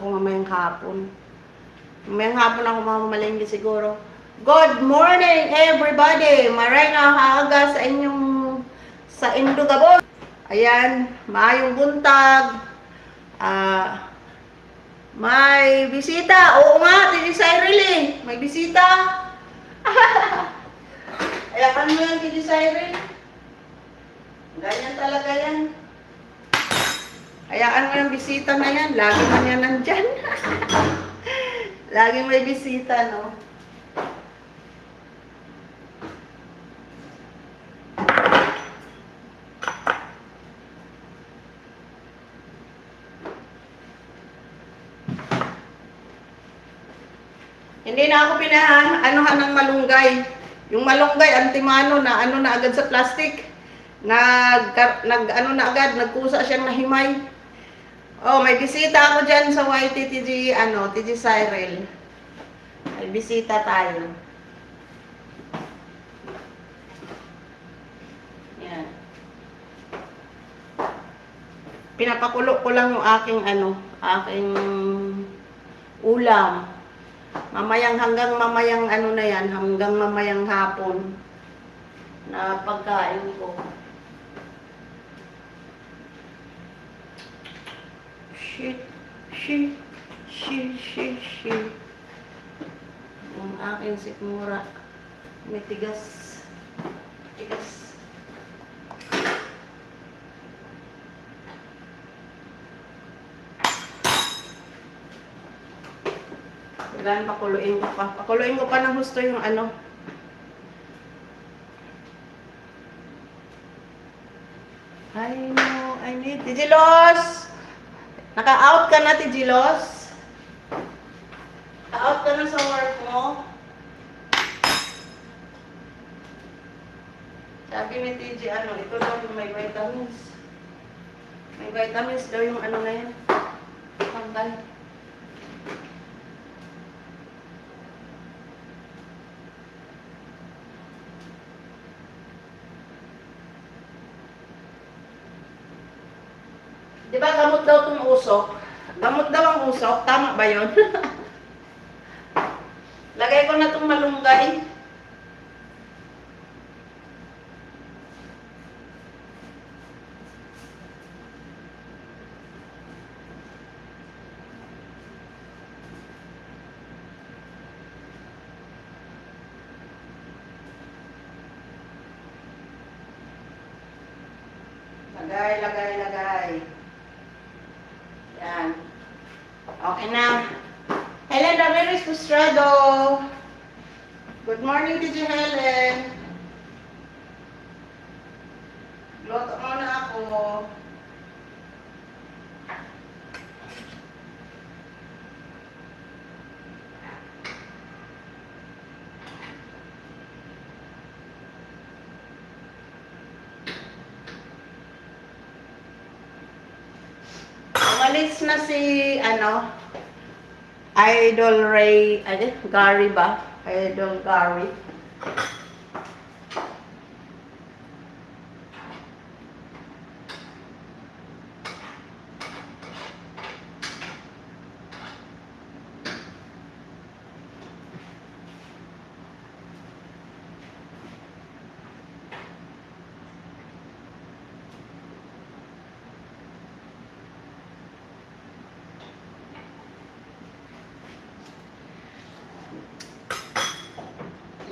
ako mamayang hapon. Mamayang hapon ako mamamalinggi siguro. Good morning everybody! Maray na kaaga sa Indugabon. Ayan, maayong buntag. May bisita. Oo nga, Titi Cyril eh. May bisita. Ayakan mo yan, Titi Cyril. Ganyan talaga yan. Hayaan mo yung bisita na yan. Lagi man yan nandyan. Laging may bisita, no? Hindi na ako anuhan ng malunggay. Yung malunggay, antimano na ano na agad sa plastic. Nagkusa siyang nahimay. Oh, may bisita ako dyan sa YTTG, TG Cyril. May bisita tayo. Yan. Pinapakulo ko lang yung aking ulam. Hanggang mamayang hanggang mamayang hapon na pagkain ko. Shit. Ang aking sikmura. May tigas. Kailangan pakuluin ko pa. Pakuluin ko pa ng gusto yung I know, I need. Tijilos! Naka-out ka na, Tijilos? Naka-out ka na sa work mo? Sabi ni TJ, ito daw yung may vitamins. May vitamins daw yung na yan. Tanggal. Di ba gamot daw itong usok? Gamot daw ang usok. Tama ba yun? Lagay ko na itong malunggay. Lagay. Yan. Okay na. Helen Ramirez Pustrado. Good morning, Titi Helen. Luto muna ako. Umalis na si Idol Gary ba? Idol Gary.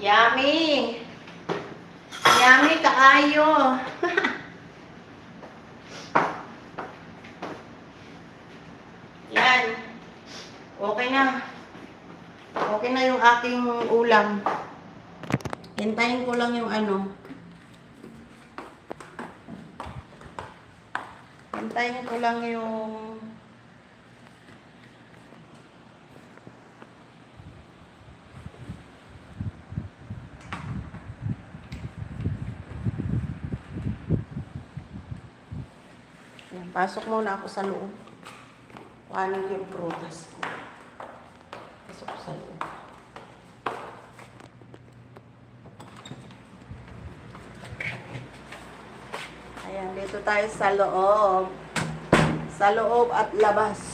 Yummy! Yummy kaayo! Yan. Okay na. Okay na yung aking ulam. Hintayin ko lang yung Hintayin ko lang yung pasok muna ako sa loob. Paano yung prutas ko? Pasok ko sa loob. Ayan, dito tayo sa loob. Sa loob at labas.